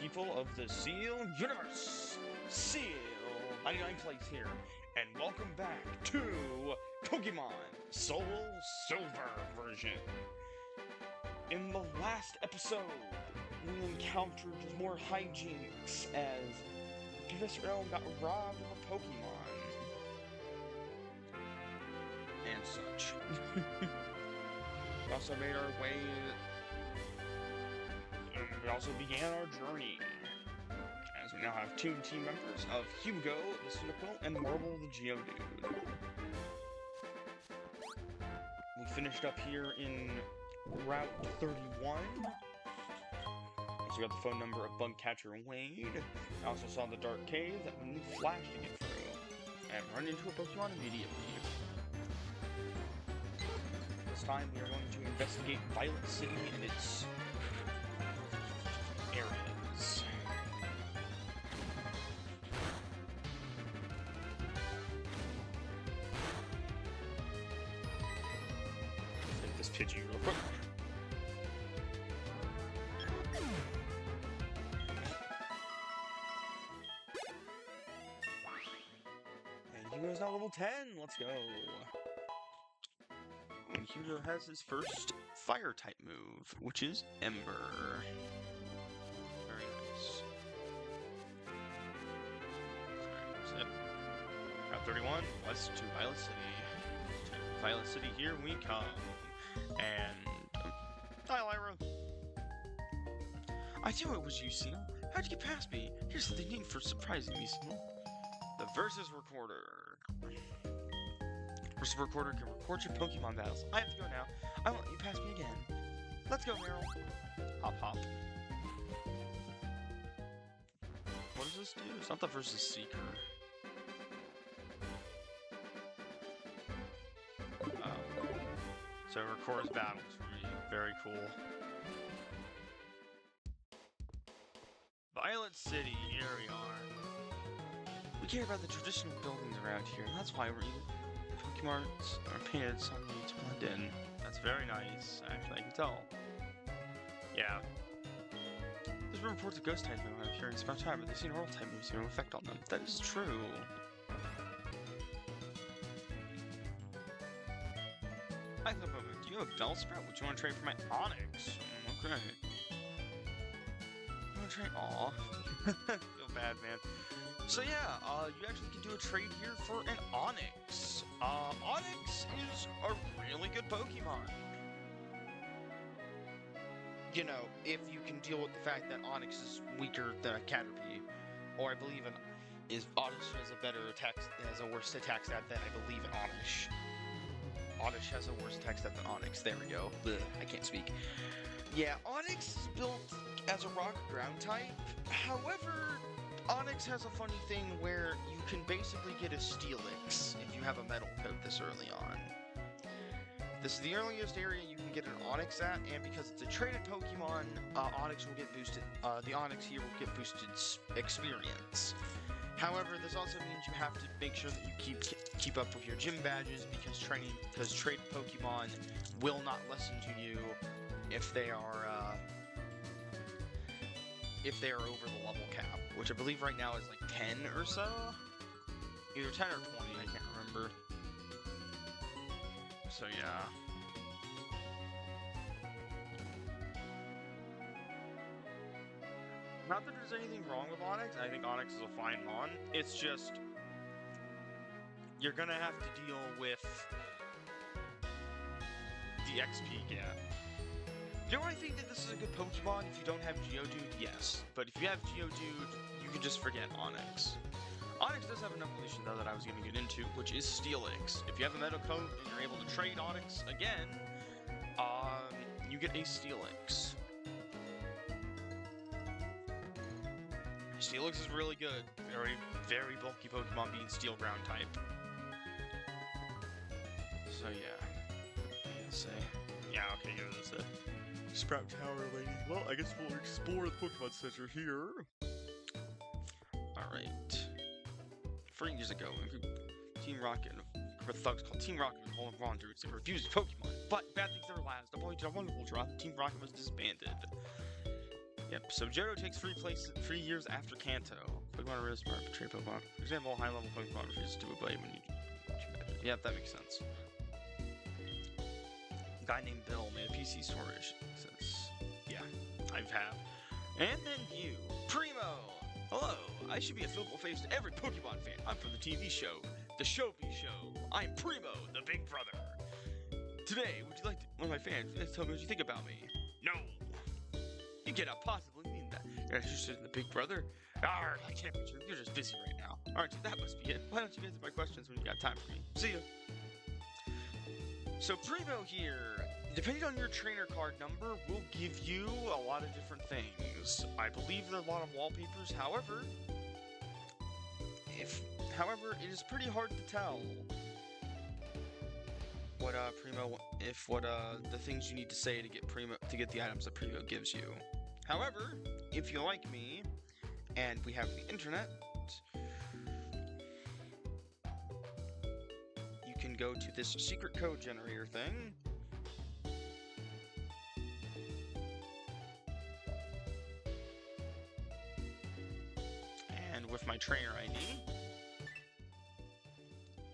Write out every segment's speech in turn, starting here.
people of the Seal Universe. Seal 99 plays here, and welcome back to Pokemon Soul Silver version. In the last episode, we encountered more hijinks as Professor Elm got robbed of a Pokemon. And such. We also made our way... we also began our journey, as we now have two team members of Hugo, the Cyndaquil, and Marble, the Geodude. We finished up here in Route 31. So we got the phone number of Bugcatcher Wade. I also saw the Dark Cave that we need Flash to get through, and run into a Pokemon immediately. This time we are going to investigate Violet City and its areas. Let's take this Pidgey real quick. And Hugo's now level 10. Let's go. And Hugo has his first Fire-type move, which is Ember. Very nice. Alright, Route 31, west to Violet City. To Violet City, here we come. And... hi, Lyra. I knew it was you, Seal. How'd you get past me? Here's something neat for surprising me, Seal. The Versus Recorder. Versus Recorder can record your Pokemon battles. I have to go now. I won't let you pass me again. Let's go, Meryl. Hop, hop. What does this do? It's not the Versus Seeker. So it records battles for me. Very cool. Violet City, here we are. We care about the traditional buildings around here, and that's why we're even Pokemon are painted suddenly to blend in. That's very nice, actually, I can tell. Yeah. There's been reports of ghost type movement appearing about time, but they've seen oral type moves have no effect on them. That is true. Hi, Flippomo. Do you have a Bellsprout? Would you want to trade for my Onix? Okay. You want to trade? Aw. Feel bad, man. So yeah, you actually can do a trade here for an Onix. Onix is a really good Pokemon. You know, if you can deal with the fact that Onix is weaker than a Caterpie, or I believe Oddish has a better attack, has a worse attack stat than I believe an Oddish. Oddish has a worse attack stat than Onix. There we go. Ugh, I can't speak. Yeah, Onix is built as a rock ground type. However, Onix has a funny thing where you can basically get a Steelix if you have a metal coat this early on. This is the earliest area you can get an Onix at, and because it's a traded Pokemon, Onix will get boosted. The Onix here will get boosted experience. However, this also means you have to make sure that you keep up with your gym badges because traded Pokemon will not listen to you if they are over the level cap, which I believe right now is like 10 or so. Either 10 or 20, I can't remember. So yeah. Not that there's anything wrong with Onix. I think Onix is a fine mon. It's just you're gonna have to deal with the XP gap. Do I think that this is a good Pokemon if you don't have Geodude? Yes. But if you have Geodude, you can just forget Onix. Onix does have an evolution, though, that I was going to get into, which is Steelix. If you have a Metal Coat and you're able to trade Onix again, you get a Steelix. Steelix is really good. Very, very bulky Pokemon being Steel Ground type. So, yeah. What do you say? Yeah, okay, give this a Sprout Tower lady. Well, I guess we'll explore the Pokemon Center here. Alright. 4 years ago, Team Rocket, a thugs called Team Rocket and Hole of Wanderers, they refused Pokemon. But bad things never last. According to a wonderful drop, Team Rocket was disbanded. Yep, so Johto takes 3 years after Kanto. Pokemon are smart, betray Pokemon. For example, high-level Pokemon refuses to do a blade when you... Yep, that makes sense. A guy named Bill made a PC storage. Says, yeah, I've had. And then you, Primo! Hello, I should be a football face to every Pokemon fan. I'm from the TV show, The Shobi Show. I'm Primo, the big brother. Today, would you like to, one of my fans, tell me what you think about me? No! You cannot possibly mean that. You're interested in the big brother? Arr, that can't be true. You're just busy right now. Aren't you? That must be it. Why don't you answer my questions when you got time for me? See ya! So Primo here, depending on your trainer card number, will give you a lot of different things. I believe there are a lot of wallpapers, however, it is pretty hard to tell what Primo, the things you need to say to get Primo, to get the items that Primo gives you. However, if you like me, and we have the internet, you can go to this secret code generator thing. And with my trainer ID,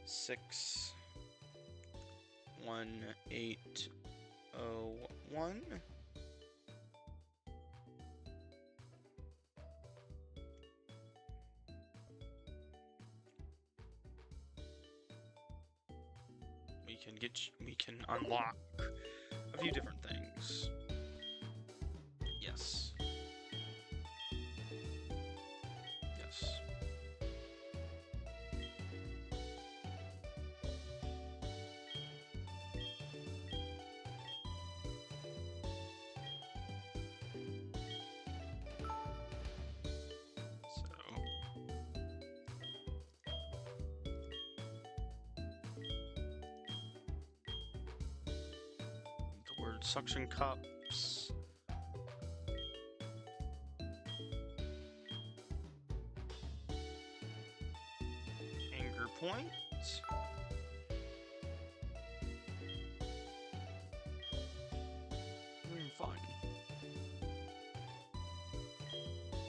61801. We can unlock a few different things. Yes. Yes. Suction cups. Anger point. Fine.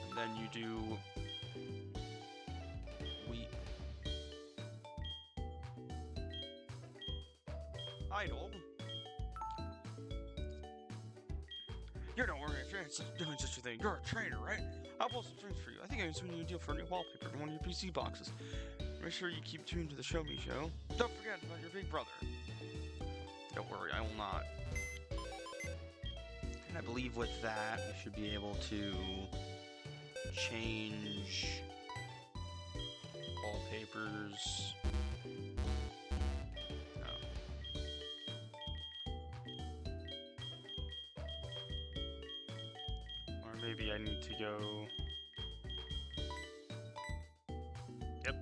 And then you do wheat. Idle. You're not worrying if you're doing such a thing. You're a trainer, right? I'll post some strings for you. I think I can swing you a deal for a new wallpaper in one of your PC boxes. Make sure you keep tuned to the Show Me Show. Don't forget about your big brother. Don't worry, I will not. And I believe with that, we should be able to change wallpapers. Maybe I need to go... Yep.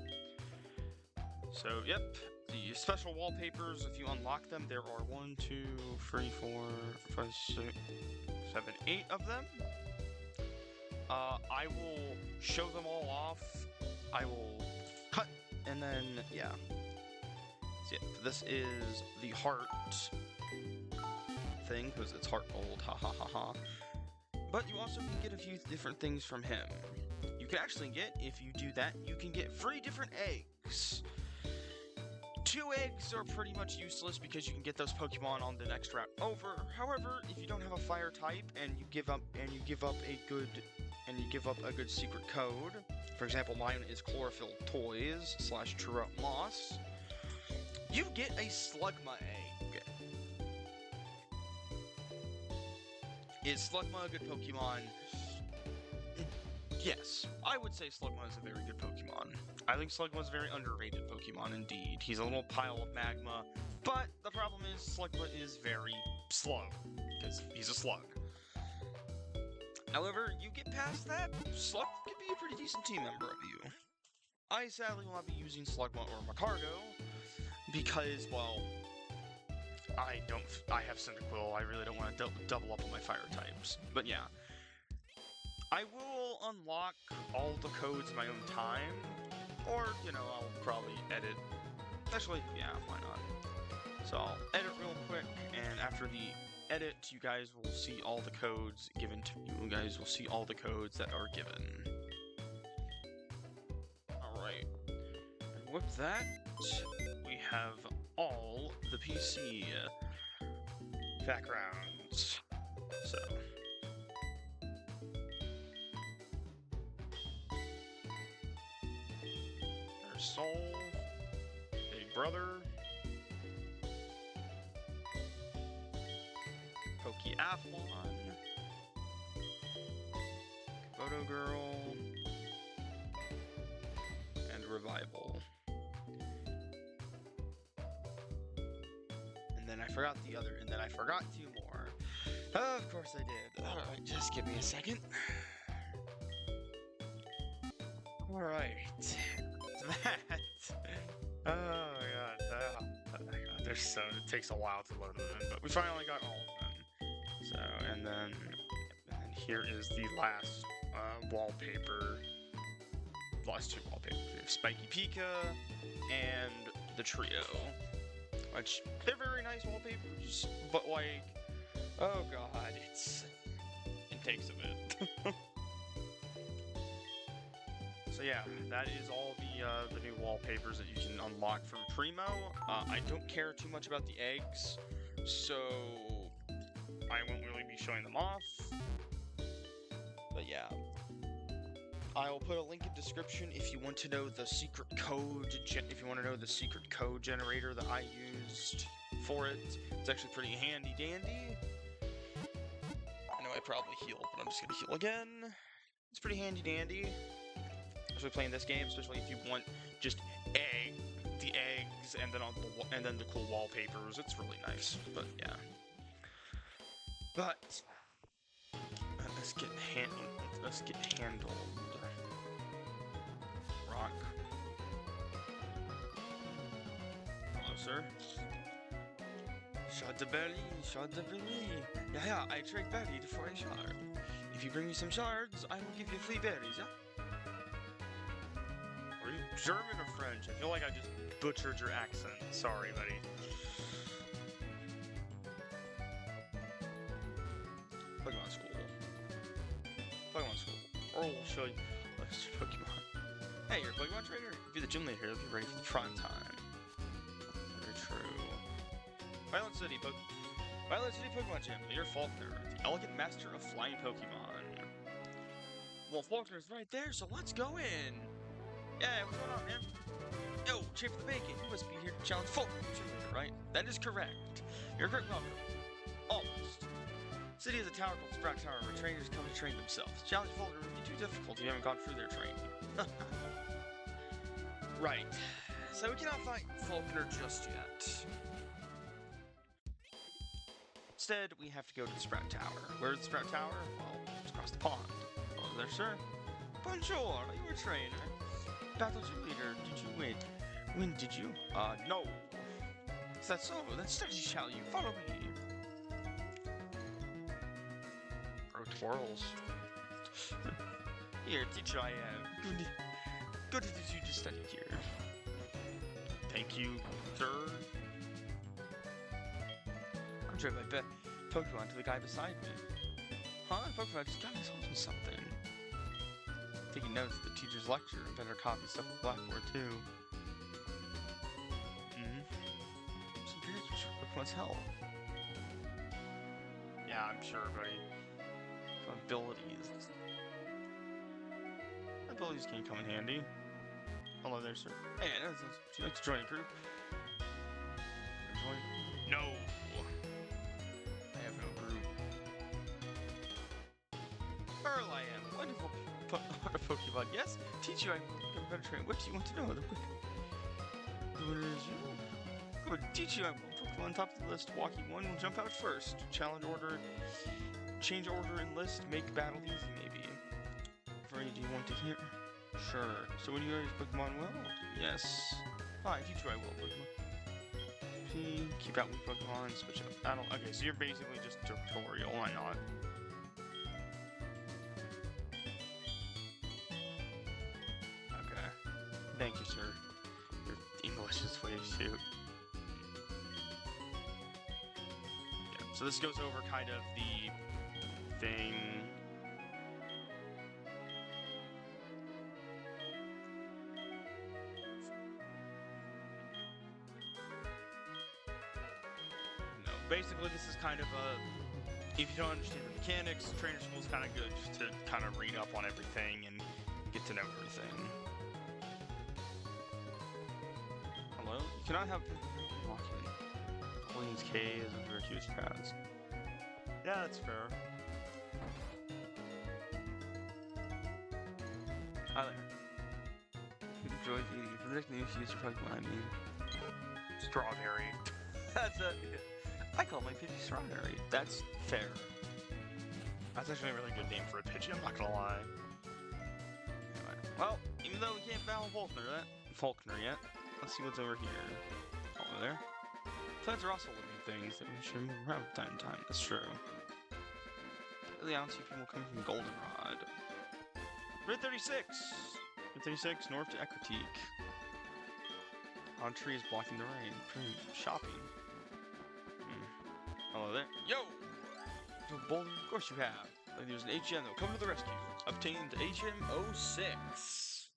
So, yep. The special wallpapers, if you unlock them, there are 1, 2, 3, 4, 5, 6, 7, 8 of them. I will show them all off. I will cut, and then, yeah. So, yeah, this is the heart thing, because it's heart gold, ha ha ha ha. But you also can get a few different things from him. You can actually get, if you do that, you can get 3 different eggs. 2 eggs are pretty much useless because you can get those Pokemon on the next route over. However, if you don't have a fire type and you give up a good secret code, for example, mine is Chlorophyll Toys / True Up Moss, you get a Slugma egg. Is Slugma a good Pokemon? Yes, I would say Slugma is a very good Pokemon. I think Slugma is a very underrated Pokemon indeed. He's a little pile of magma, but the problem is Slugma is very slow, because he's a slug. However, you get past that, Slug could be a pretty decent team member of you. I sadly will not be using Slugma or Macargo, because, well, I have Cyndaquil. I really don't want to double up on my fire types. But yeah. I will unlock all the codes in my own time. Or, you know, I'll probably edit. Actually, yeah, why not? So I'll edit real quick, and after the edit, you guys will see all the codes given to you. You guys will see all the codes that are given. Alright. And with that, we have all the PC backgrounds. So. There's Soul, Big Brother, Pokey Athlon, Photo Girl, and Revival. And then I forgot the other, and then I forgot 2 more. Of course I did. Alright, just give me a second. Alright. That. Oh my god. There's so it takes a while to load them in, but we finally got all of them. So, and then here is the last wallpaper. Last 2 wallpapers. We have Spiky Pika and the Trio. Which, they're very nice wallpapers, but like, oh god, it takes a bit. So yeah, that is all the new wallpapers that you can unlock from PRIMO. I don't care too much about the eggs, so I won't really be showing them off. But yeah, I will put a link in description if you want to know the secret code. If you want to know the secret code generator that I used for it, it's actually pretty handy dandy. I know I probably healed, but I'm just gonna heal again. It's pretty handy dandy. Especially playing this game, especially if you want just the eggs and then the cool wallpapers. It's really nice, but yeah. But let's get handled. Rock. Hello, sir. Shot the belly, shot the belly. Yeah, I trade belly for a shard. If you bring me some shards, I will give you free berries, yeah? Are you German or French? I feel like I just butchered your accent. Sorry, buddy. Pokemon School. Pokemon School. Earl will show you Pokemon. Hey, you're a Pokemon trainer? Be the gym leader here. Be ready for the prime time. Very true. Violet City Pokemon Gym. Leader Faulkner, the elegant master of flying Pokemon. Well, Faulkner's right there, so let's go in. Yeah, what's going on, man? Yo, Chief the Bacon, you must be here to challenge Faulkner, right? That is correct. You're correct, welcome. Almost. City is a tower called Sprout Tower where trainers come to train themselves. Challenge Faulkner would be too difficult if you haven't gone through their training. Right. So we cannot fight Faulkner just yet. Instead, we have to go to the Sprout Tower. Where's the Sprout Tower? Well, it's across the pond. Oh, there, sir. Bonjour, are you a trainer? Battle Gym Leader, did you win? Win, did you? No. Is that so? Then study shall you. Follow me. Pro twirls. Here, teacher, I am. Good to teach you to study here. Thank you, sir. I'm sure I bet Pokemon to the guy beside me. Huh? Pokemon just got me something. Taking notes of the teacher's lecture and better copy stuff on Blackboard too. Some periods for Pokemon's help. Yeah, I'm sure, buddy. Abilities. Abilities can come in handy. Hello there, sir. Hey, would you like to join a group? No! I have no group. Earl I am. Wonderful Pokemon. Yes? Teach you I will become a better trainer. What do you want to know? The winner is you. Good. Teach you I will. Pokemon top of the list. Walking 1 will jump out first. Challenge order. Change order in list. Make battle easy, maybe. Free, do you want to hear? Sure. So when you use Pokemon well? Yes. Fine, teach you I will, Pokemon. P. Keep out weak Pokemon. Switch up battle. Okay, so you're basically just tutorial. Why not? Okay. Thank you, sir. Your English is way too. Yeah, So this goes over kind of the thing. No, basically this is kind of a, if you don't understand the mechanics, trainer school is kind of good just to kind of read up on everything and get to know everything. Hello? You cannot have walking. Williams K is under huge paths. Yeah, that's fair. Hi there. Enjoy eating. For the next news, use your Pokemon. I mean, strawberry. That's a. I call my Pidgey Strawberry. That's fair. That's actually a really good name for a Pidgey, I'm not gonna lie. Anyway, well, even though we can't battle Faulkner yet, let's see what's over here. Over there. Plants are also living things that we should move around from time to time. That's true. Lately, I don't see people coming from Goldenrod. Route 36! Route 36, north to Equitique. On trees blocking the rain. Shopping. Hello there. Yo! Boulder, of course you have. Like there's an HM that will come to the rescue. Obtained HM06.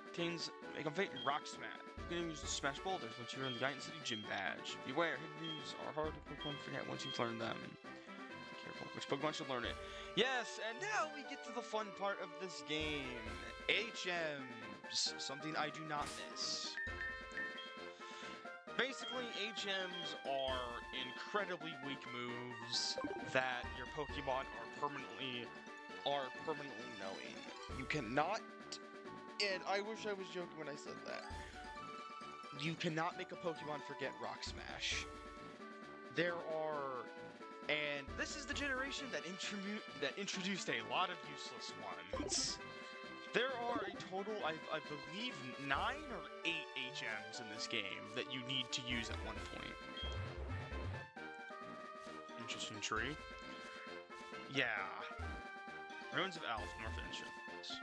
Obtains make a faint rock smash. You can use to smash boulders once you earn the Guidance City Gym badge. Beware, hidden moves are hard to Pokemon forget once you've learned them. Be careful, which Pokemon should learn it. Yes, and now we get to the fun part of this game. HMs. Something I do not miss. Basically, HMs are incredibly weak moves that your Pokemon are permanently knowing. You cannot, and I wish I was joking when I said that. You cannot make a Pokemon forget Rock Smash. There are, and this is the generation that introduced a lot of useless ones. There are a total, I believe, 9 or 8 HMs in this game that you need to use at one point. Interesting tree. Yeah. Ruins of Alph, North Entrance.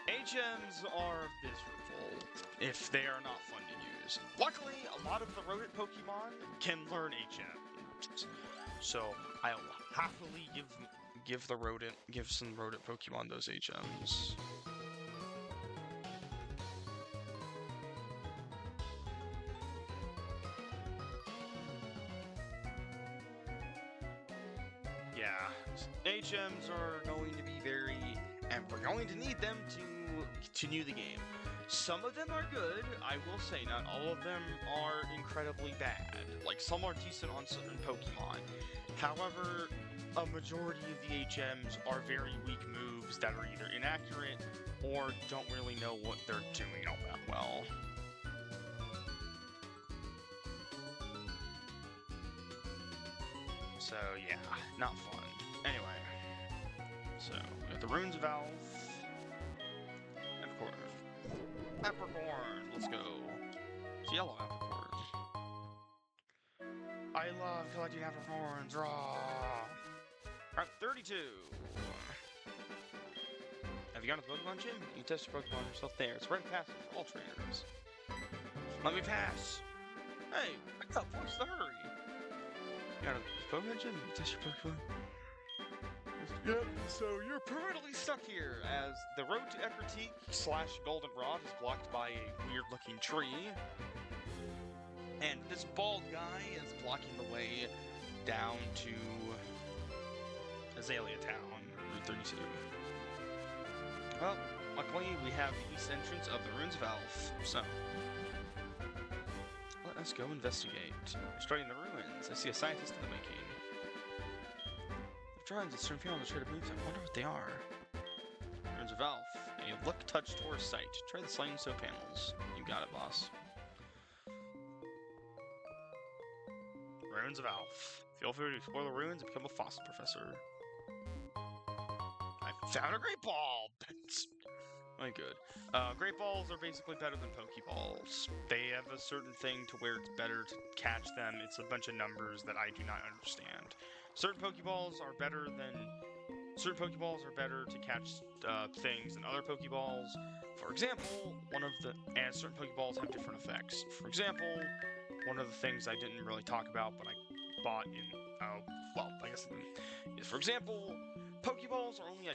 HMs are miserable if they are not fun to use. Luckily, a lot of the rodent Pokemon can learn HMs. So, I'll happily give some rodent Pokemon those HMs. Yeah, HMs are going to be and we're going to need them to continue the game. Some of them are good, I will say, not all of them are incredibly bad. Like, some are decent on certain Pokemon. However, a majority of the HMs are very weak moves that are either inaccurate or don't really know what they're doing all that well. So yeah, not fun. Anyway, so we got the Ruins of Alph, and of course, Peppercorn. Let's go. It's yellow Peppercorn. I love collecting Peppercorns. Raw. Route 32. Have you gone to the Pokemon Gym? You can test your Pokemon yourself there. It's right past for all trainers. Let me pass. Hey, I got what's the hurry? You got a Pokemon Gym? You test your Pokemon? Yep, so you're permanently stuck here, as the road to Equitique / Goldenrod is blocked by a weird-looking tree. And this bald guy is blocking the way down to Azalea Town, Route 32. Well, luckily we have the east entrance of the Ruins of Alph, so let us go investigate. We're studying the ruins. I see a scientist in the making. I've tried to certain people to try to believe them. I wonder what they are. Ruins of Alph, a look, touch, tour site. Try the slime soap panels. You got it, boss. Ruins of Alph. Feel free to explore the ruins and become a fossil professor. I found a great ball! My good. Great balls are basically better than Pokeballs. They have a certain thing to where it's better to catch them. It's a bunch of numbers that I do not understand. Certain Pokeballs are better to catch things than other Pokeballs. For example, and certain Pokeballs have different effects. For example, one of the things I didn't really talk about, but I bought in, well, I guess, is, for example, Pokeballs are only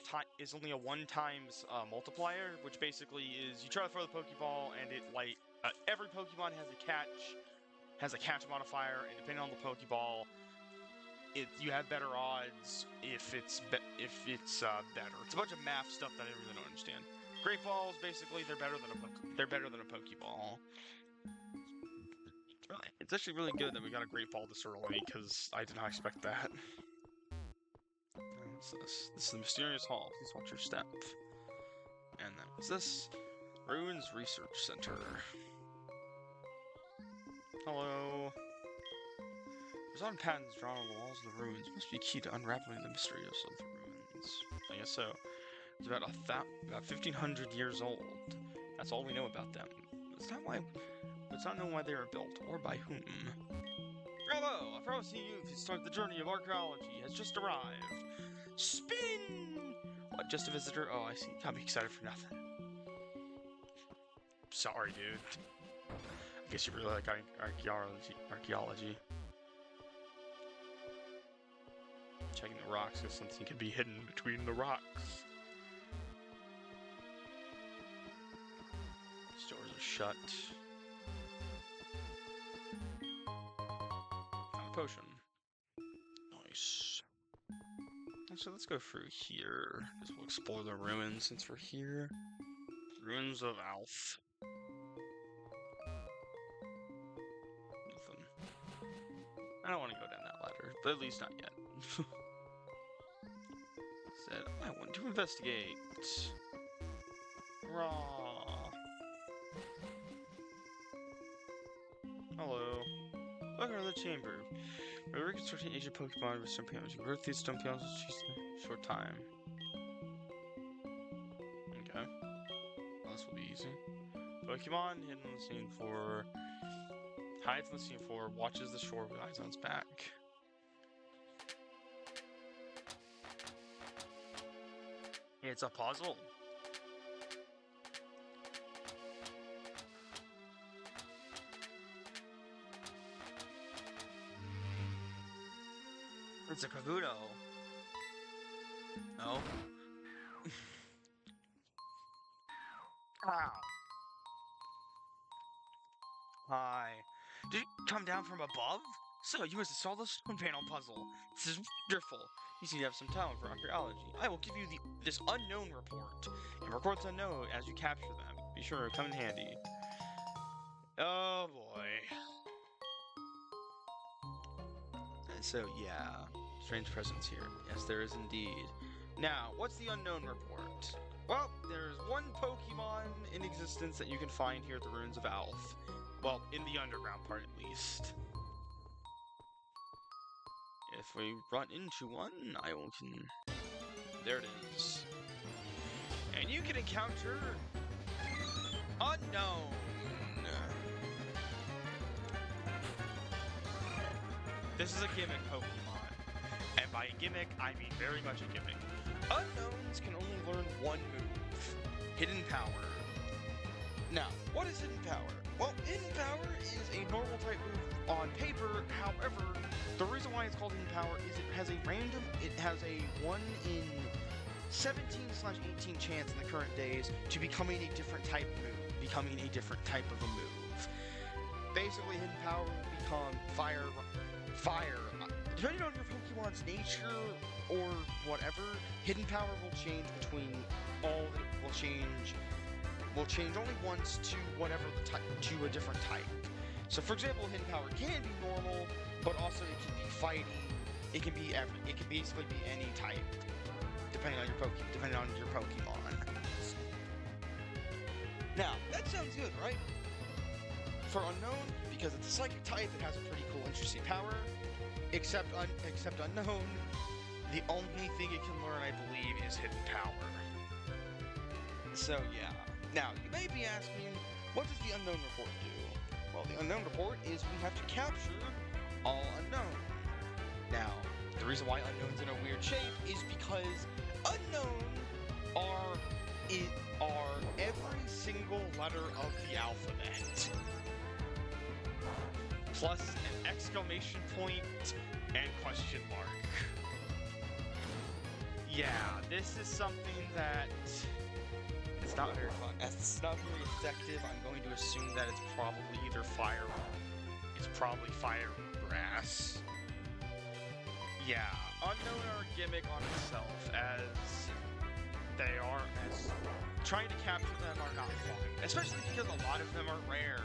a one-time multiplier, which basically is you try to throw the Pokeball and it every Pokemon has a catch modifier, and depending on the Pokeball, you have better odds if it's better. It's a bunch of math stuff that I really don't understand. Great Balls, basically, they're better than a Pokeball. It's actually really good that we got a Great Ball this early, because I did not expect that. What's this? This is the Mysterious Hall. Please watch your step. And then what's this? Ruins Research Center. Hello. There's odd patterns drawn on the walls of the ruins. Must be key to unraveling the mysteries of the ruins. I guess so. It's about 1,500 years old. That's all we know about them. It's not known why they were built, or by whom. Bravo! A promising youth who started the journey of archaeology has just arrived. Spin! What, just a visitor? Oh, I see. Got me excited for nothing. Sorry, dude. I guess you really like archaeology. Checking the rocks if something can be hidden between the rocks. Stores are shut. Found a potion. Nice. So let's go through here. Because we'll explore the ruins since we're here. Ruins of Alf. Nothing. I don't want to go down that ladder, but at least not yet. Said, I want to investigate. Raw. Hello. Welcome to the chamber. We're reconstructing ancient Pokemon with stone panels. You work these stone panels in a short time. Okay. Well, this will be easy. Pokemon hidden on the scene floor. Hides on the scene floor. Watches the shore with eyes on its back. It's a puzzle. It's a Kabuto. No. Ow. Hi. Did you come down from above? So, you must have solved the stone panel puzzle. This is wonderful. You seem to have some talent for archaeology. I will give you this unknown report. And reports unknown as you capture them. Be sure to come in handy. Oh boy. And so, yeah. Strange presence here. Yes, there is indeed. Now, what's the unknown report? Well, there's one Pokemon in existence that you can find here at the Ruins of Alf. Well, in the underground part at least. If we run into one, there it is. And you can encounter Unknown. This is a gimmick Pokemon. And by gimmick, I mean very much a gimmick. Unknowns can only learn one move. Hidden Power. Now, what is Hidden Power? Well, Hidden Power is a normal type move on paper. However, the reason why it's called Hidden Power is it has a 1 in 17/18 chance in the current days to becoming a different type move. Basically, Hidden Power will become Fire. Depending on your Pokemon's nature or whatever, Hidden Power will change will change only once to whatever to a different type. So, for example, Hidden Power can be normal, but also it can be fighting. It can basically be any type, depending on your Pokemon. Now, that sounds good, right? For Unknown, because it's a psychic type, it has a pretty cool, interesting power. Except Unknown, the only thing it can learn, I believe, is Hidden Power. So, yeah. Now, you may be asking, what does the Unknown Report do? Well, the Unknown Report is we have to capture all Unknown. Now, the reason why Unknown's in a weird shape is because Unknown are every single letter of the alphabet. plus an exclamation point and question mark. Yeah, this is something that it's not very fun. It's not very effective. I'm going to assume that it's probably either fire. It's probably fire or grass. Yeah, unknown are a gimmick on itself, as they are, as trying to capture them are not fun, especially because a lot of them are rare.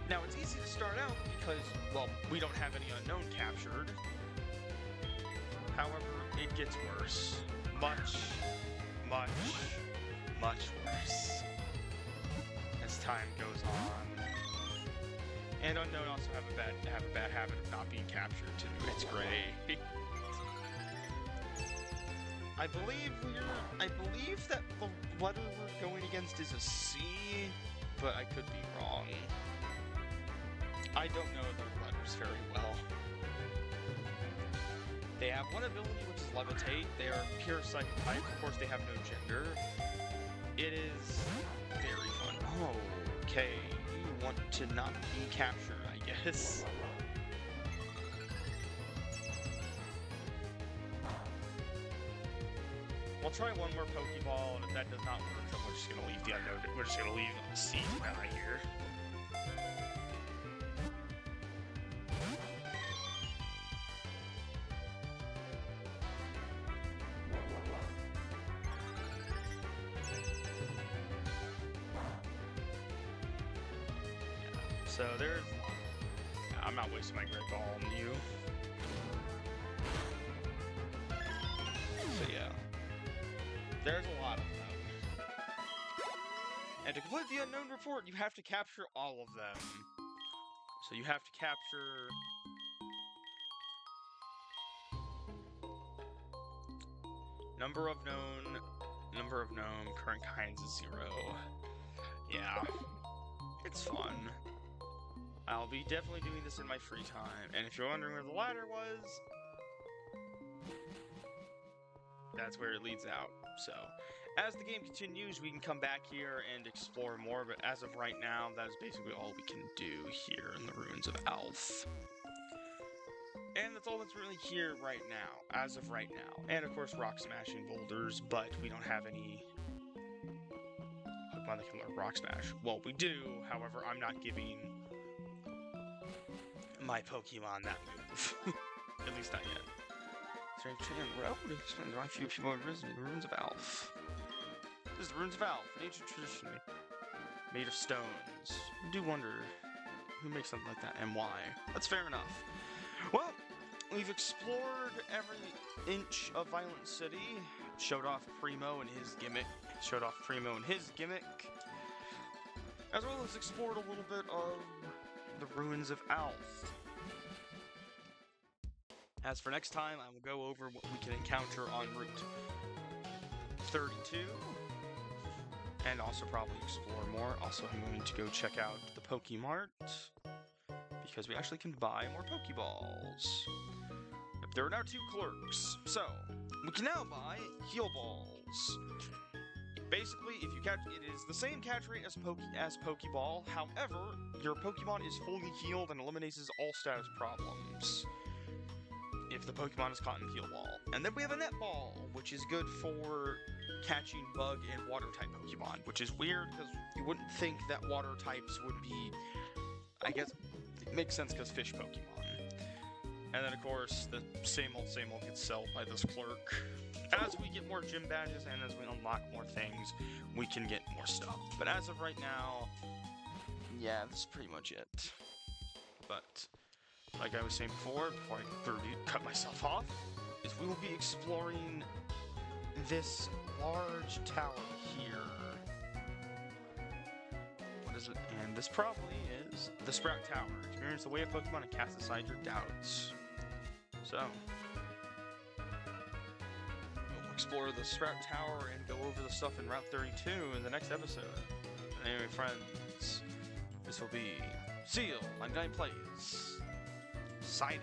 Now, it's easy to start out because, well, we don't have any unknown captured. However, it gets worse. Much, much, much worse as time goes on. And unknown also have a bad habit of not being captured too. It's great. I believe that the letter we're going against is a C, but I could be wrong. I don't know their letters very well. They have one ability, which is levitate. They are pure psychic type. Of course, they have no gender. It is very fun. Oh, okay. You want to not be captured, I guess. We'll try one more Pokeball, and if that does not work, then we're just gonna leave the unknown. We're just gonna leave C guy here. So there's. I'm not wasting my Great Ball on you. So yeah. There's a lot of them. And to complete the unknown report, you have to capture all of them. So you have to capture... Number of known, current kinds is 0. Yeah. It's fun. I'll be definitely doing this in my free time. And if you're wondering where the ladder was... that's where it leads out. So, as the game continues, we can come back here and explore more, but as of right now, that is basically all we can do here in the ruins of Alph. And that's all that's really here right now, as of right now. And of course, rock smashing boulders, but we don't have any Pokemon that can learn rock smash. Well, we do, however, I'm not giving my Pokemon that move. At least not yet. Strange Train Road explains why few people have risen in the ruins of Alph. This is the ruins of Alph, an ancient tradition made of stones. I do wonder who makes something like that and why. That's fair enough. Well, we've explored every inch of Violent City, showed off PRIMO and his gimmick, as well as explored a little bit of the ruins of Alph. As for next time, I will go over what we can encounter on Route 32, and also probably explore more. Also, I'm going to go check out the Pokemart, because we actually can buy more Pokeballs. There are now 2 clerks, so we can now buy Heal Balls. Basically, if you catch, it is the same catch rate as Pokeball, however, your Pokemon is fully healed and eliminates all status problems if the Pokemon is caught in Heal Ball. And then we have a Net Ball, which is good for catching Bug and Water-type Pokemon, which is weird, because you wouldn't think that Water types would be... I guess it makes sense because fish Pokemon. And then, of course, the same old gets sold by this clerk. As we get more gym badges and as we unlock more things, we can get more stuff. But as of right now, yeah, that's pretty much it. But... like I was saying before I cut myself off, is we will be exploring this large tower here. What is it? And this probably is the Sprout Tower. Experience the way of Pokemon and cast aside your doubts. So, we'll explore the Sprout Tower and go over the stuff in Route 32 in the next episode. Anyway, friends, this will be Seal, my Guy Plays. Signing.